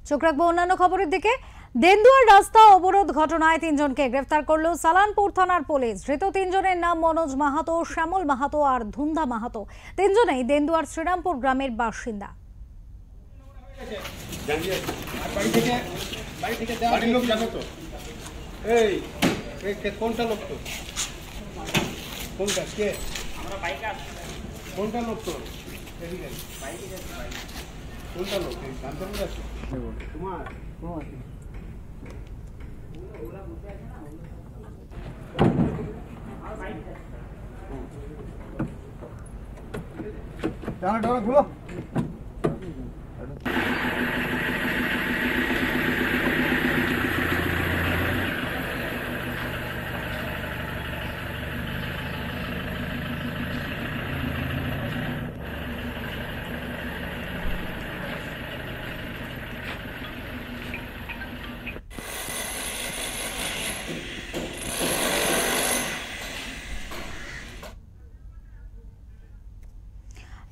চোখ রাখবো অন্যান্য খবরের দিকে। দেন্দুয়ার রাস্তা অবরোধ ঘটনায় 3 জনকে গ্রেফতার করলো সালানপুর থানার পুলিশ। ধৃত 3 জনের নাম মনোজ মাহাতো, শ্যামল মাহাতো আর ধুন্ধা মাহাতো। 3 জনেই দেন্দুয়ার শ্রীরামপুর গ্রামের বাসিন্দা। খুলো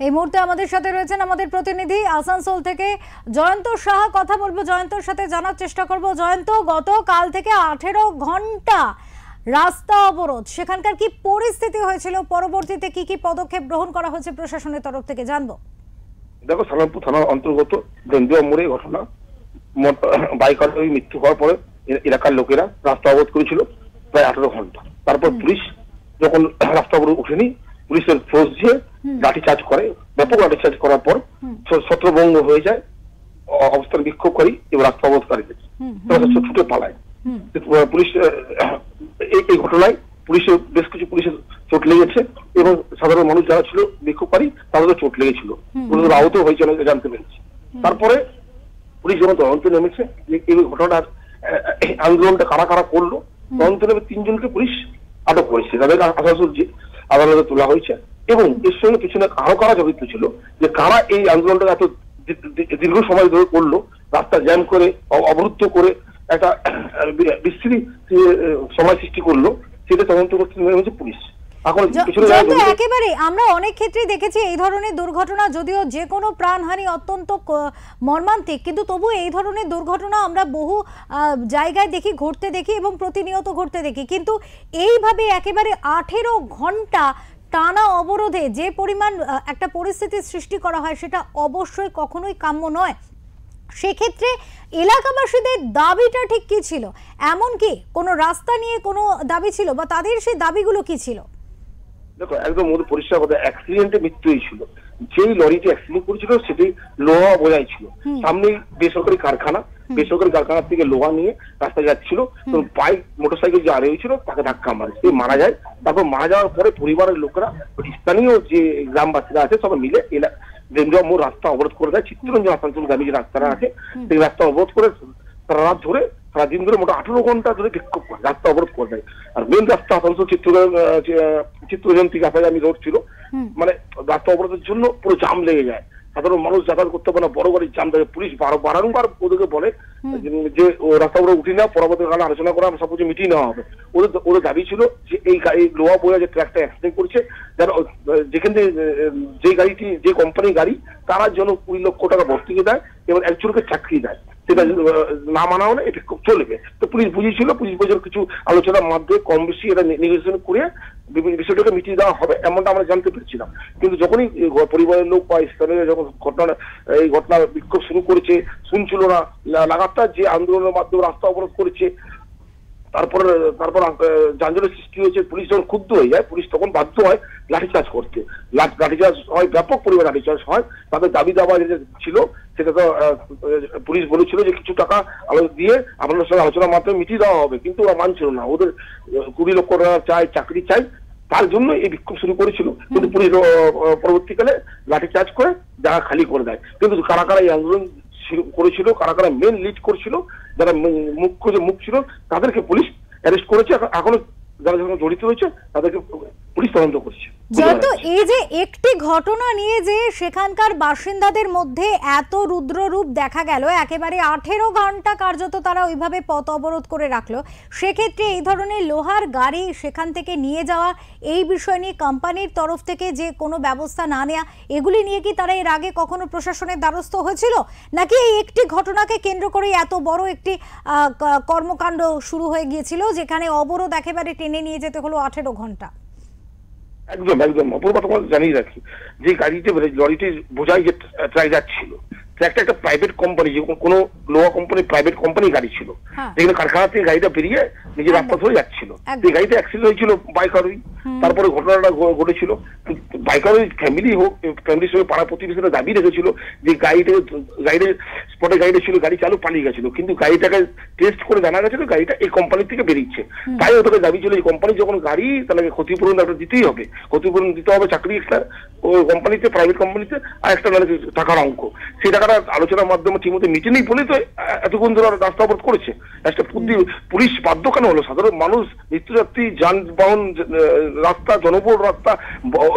এই মুহূর্তে আমাদের সাথে রয়েছেন আমাদের প্রতিনিধি আসানসোল থেকে জয়ন্ত সাহা। কথা বলবো জয়ন্তর সাথে, জানার চেষ্টা করব। জয়ন্ত, গতকাল থেকে 18 ঘন্টা রাস্তা অবরোধ, সেখানকার কি পরিস্থিতি হয়েছিল, পরবর্তীতে কি কি পদক্ষেপ গ্রহণ করা হয়েছে প্রশাসনের তরফ থেকে জানবো। দেখো, সালানপুর থানার অন্তর্গত দেন্দুয়া মোড়ে ঘটনা। বাইক আরোহী মৃত্যু হওয়ার পরে এলাকার লোকেরা রাস্তা অবরোধ করেছিল প্রায় 18 ঘন্টা। তারপর পুলিশ যখন রাস্তা অবরোধ উঠেনি, পুলিশের ফোর্স দিয়ে লাঠিচার্জ করে, ব্যাপক লাঠিচার্জ করার পর ছত্রভঙ্গ হয়ে যায় অবস্থান বিক্ষোভকারী এবং রাস্তা অবরোধকারীদের, ছুটে পালায়। পুলিশ এই ঘটনায় পুলিশের বেশ কিছু পুলিশের চোট লেগেছে এবং সাধারণ মানুষ যারা ছিল বিক্ষোভকারী তাদেরও চোট লেগেছিল, আহত হয়েছে জানতে পেরেছি। তারপরে পুলিশ যখন তদন্তে নেমেছে যে এই ঘটনার আন্দোলনটা কারা কারা করলো, তদন্তে নেমে 3 জনকে পুলিশ আটক করেছে, তাদেরকে আসানসোল আদালতে তোলা হয়েছে। এবং এর সঙ্গে পিছনে আরো কারা জড়িত ছিল, যে কারা এই আন্দোলনটা এত দীর্ঘ সময় ধরে করলো, রাস্তা জ্যাম করে অবরুদ্ধ করে একটা বিস্তৃতি সময় সৃষ্টি করলো, সেটা তদন্ত করতে নেমেছে পুলিশ। একেবারে আমরা অনেক ক্ষেত্রে দেখেছি এই ধরনের দুর্ঘটনা, যদিও যে কোনো প্রাণহানি অত্যন্ত মর্মান্তিক, কিন্তু তবু এই ধরনের দুর্ঘটনা আমরা বহু জায়গায় দেখি, ঘটতে দেখি এবং প্রতিনিয়ত ঘটতে দেখি। কিন্তু এইভাবে একেবারে 18 ঘন্টা টানা অবরোধে যে পরিমাণ একটা পরিস্থিতির সৃষ্টি করা হয়, সেটা অবশ্যই কখনোই কাম্য নয়। সেক্ষেত্রে এলাকাবাসীদের দাবিটা ঠিক কি ছিল? এমন কি কোনো রাস্তা নিয়ে কোনো দাবি ছিল, বা তাদের সেই দাবিগুলো কি ছিল? দেখো, একদম পরিষ্কার কথা, অ্যাক্সিডেন্টে মৃত্যু হয়েছিল। যেই লরিটি অ্যাক্সিডেন্ট করেছিল সেটি লোহা বোঝাই ছিল। সামনে বেসরকারি কারখানা থেকে লোহা নিয়ে রাস্তায় যাচ্ছিল, বাইক মোটরসাইকেল যে আরে হয়েছিল তাকে ধাক্কা মারে, সে মারা যায়। তারপর মারা যাওয়ার পরে পরিবারের লোকেরা, স্থানীয় যে গ্রামবাসীরা আছে সবাই মিলে দেন্দুয়া মোড় রাস্তা অবরোধ করে দেয়। চিত্তরঞ্জন আসানসোলগামী যে রাস্তাটা আছে সেই রাস্তা অবরোধ করে সারা রাত ধরে, সারাদিন ধরে মোটা 18 ঘন্টা ধরে বিক্ষোভ করে রাস্তা অবরোধ করে দেয়। আর মেন রাস্তা আসানসোল চিত্তরঞ্জন থেকে আসাগামী রোড ছিল, মানে রাস্তা অবরোধের জন্য পুরো জাম লেগে যায়, সাধারণ মানুষ যাতায়াত করতে পারে না, বড় গাড়ির জাম থাকে। পুলিশ বারংবার ওদেরকে বলে যে রাস্তা অবরোধ উঠিয়ে নেওয়া, পরবর্তীকালে আলোচনা করা, সবকিছু মিটিয়ে নেওয়া হবে। ওদের দাবি ছিল যে এই লোহা বোঝা যে ট্রাকটা অ্যাক্সিডেন্ট করেছে, যারা যেখান থেকে যে গাড়িটি, যে কোম্পানির গাড়ি, তারা যেন 20 লক্ষ টাকা ভর্তুকি দেয় এবং একজনকে চাকরি দেয়, সেটা না মানা হলে এটা চলবে। তো পুলিশ বুঝিয়েছিল, পুলিশ বোঝার কিছু আলোচনার মাধ্যমে কম বেশি এটা নেগোসিয়েশন করে বিষয়টাকে মিটিয়ে দেওয়া হবে, এমনটা আমরা জানতে পেরেছিলাম। কিন্তু যখনই পরিবারের লোক বা স্থানীয় যখন এই ঘটনা বিক্ষোভ শুরু করেছে, শুনছিল না, লাগাতার যে আন্দোলনের মাধ্যমে রাস্তা অবরোধ করেছে, তারপর যানজটের সৃষ্টি হয়েছে। পুলিশ যখন ক্ষুব্ধ হয়ে যায়, পুলিশ তখন বাধ্য হয় লাঠিচার্জ করতে। লাঠিচার্জ হয়, ব্যাপক পরিমাণে লাঠিচার্জ হয়। তাদের দাবি দাবা যেটা ছিল সেটা তো পুলিশ বলেছিল যে কিছু টাকা দিয়ে আপনাদের সঙ্গে আলোচনার মাধ্যমে মিটিয়ে দেওয়া হবে, কিন্তু ওরা মানছিল না। ওদের 20 লক্ষ টাকা চাই, চাকরি চাই, তার জন্য এই বিক্ষোভ শুরু করেছিল। কিন্তু পুলিশ পরবর্তীকালে লাঠিচার্জ করে জায়গা খালি করে দেয়। কিন্তু কারা কারা এই আন্দোলন করেছিল, কারা কারা মেন লিড করেছিল, যারা মুখ ছিল, তাদেরকে পুলিশ অ্যারেস্ট করেছে। এখনো যারা জড়িত হয়েছে তাদেরকে পুলিশ তদন্ত করছে। যেহেতু এই যে একটি ঘটনা নিয়ে যে সেখানকার বাসিন্দাদের মধ্যে এত রুদ্র রূপ দেখা গেল, একেবারে 18 ঘন্টা কার্যত তারা ওইভাবে পথ অবরোধ করে রাখলো, সেক্ষেত্রে এই ধরনের লোহার গাড়ি সেখান থেকে নিয়ে যাওয়া, এই বিষয় নিয়ে কোম্পানির তরফ থেকে যে কোনো ব্যবস্থা না নেওয়া, এগুলি নিয়ে কি তারা এর আগে কখনো প্রশাসনের দ্বারস্থ হয়েছিল, নাকি এই একটি ঘটনাকে কেন্দ্র করে এত বড় একটি কর্মকাণ্ড শুরু হয়ে গিয়েছিল যেখানে অবরোধ একেবারে টেনে নিয়ে যেতে হলো 18 ঘন্টা? একদম একদম অপূর্ব, তোমাকে জানিয়ে রাখি যে গাড়িতে লরিতে বোঝাই যে ট্রাক যাচ্ছিল, ট্রাকটা একটা প্রাইভেট কোম্পানি, যে কোনো লোহা কোম্পানি প্রাইভেট কোম্পানি গাড়ি ছিল, যেখানে কারখানা থেকে গাড়িটা বেরিয়ে নিজের রাস্তা ধরে যাচ্ছিল। এই গাড়িতে অ্যাক্সিডেন্ট হয়েছিল বাইকারই, তারপরে ঘটনাটা ঘটেছিল। বাইকারই ফ্যামিলির সঙ্গে পাড়া প্রতিবেশীরা দাবি রেখেছিল যে গাড়ির স্পটে গাড়িটা ছিল, গাড়ি চালু পালিয়ে গেছিল, কিন্তু গাড়িটাকে টেস্ট করে জানা গেছিল গাড়িটা এই কোম্পানির থেকে বেরিয়েছে। তাই ওটাকে দাবি ছিল এই কোম্পানি যখন গাড়ি, তাহলে ক্ষতিপূরণ একটা দিতেই হবে, ক্ষতিপূরণ দিতে হবে চাকরি একটা ওই কোম্পানিতে, প্রাইভেট কোম্পানিতে, আর একটা মানে টাকার অঙ্ক। সেই টাকাটা আলোচনার মাধ্যমে ঠিকমতো মিটে নেই বলেই তো এতক্ষণ ধরে রাস্তা অবরোধ করেছে। একটা পুলিশ বাধ্য কেন হলো? সাধারণ মানুষ নিত্যযাত্রী যানবাহন রাস্তা, জনবহুল রাস্তা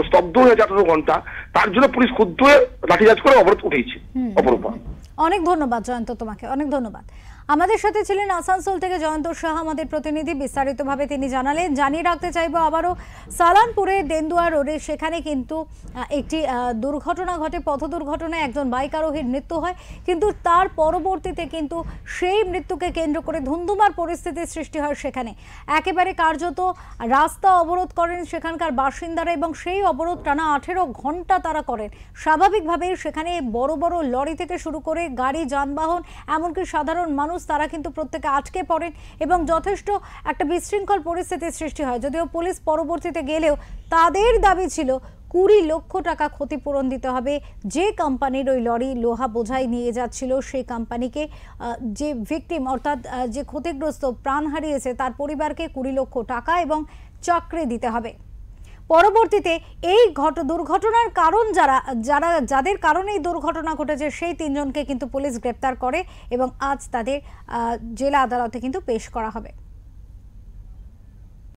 স্তব্ধ হয়ে 18 ঘন্টা, তার জন্য পুলিশ ক্ষুব্ধ হয়ে লাঠিচার্জ করে অবরোধ উঠেছে। অপরূপা, অনেক ধন্যবাদ জয়ন্ত, তোমাকে অনেক ধন্যবাদ। আমাদের সাথে ছিলেন আসানসোল থেকে জয়ন্ত সাহা, আমাদের প্রতিনিধি। বিস্তারিতভাবে তিনি জানালেন। জানিয়ে রাখতে চাইবো আবারও, সালানপুরে দেন্দুয়া রোডে সেখানে কিন্তু একটি দুর্ঘটনা ঘটে, পথ দুর্ঘটনায় একজন বাইক আরোহীর মৃত্যু হয়, কিন্তু তার পরবর্তীতে কিন্তু সেই মৃত্যুকে কেন্দ্র করে ধুন্ধুমার পরিস্থিতির সৃষ্টি হয় সেখানে। একেবারে কার্যত রাস্তা অবরোধ করেন সেখানকার বাসিন্দারা, এবং সেই অবরোধ টানা 18 ঘন্টা তারা করেন। স্বাভাবিকভাবেই সেখানে বড় বড় লরি থেকে শুরু করে গাড়ি, যানবাহন, এমনকি সাধারণ মানুষ, তারা কিন্তু প্রত্যেকে আটকে পড়েন এবং যথেষ্ট একটা বিশৃঙ্খল পরিস্থিতির সৃষ্টি হয়। যদিও পুলিশ পরবর্তীতে গেলেও তাদের দাবি ছিল 20 লক্ষ টাকা ক্ষতিপূরণ দিতে হবে যে কোম্পানির ওই লরি লোহা বোঝাই নিয়ে যাচ্ছিল, সেই কোম্পানিকে, যে ভিকটিম অর্থাৎ যে ক্ষতিগ্রস্ত প্রাণ হারিয়েছে তার পরিবারকে 20 লক্ষ টাকা এবং চাকরি দিতে হবে। পরবর্তীতে এই দুর্ঘটনার কারণ যাদের কারণে এই দুর্ঘটনা ঘটেছে সেই 3 জনকে কিন্তু পুলিশ গ্রেপ্তার করে এবং আজ তাদের জেলা আদালতে কিন্তু পেশ করা হবে।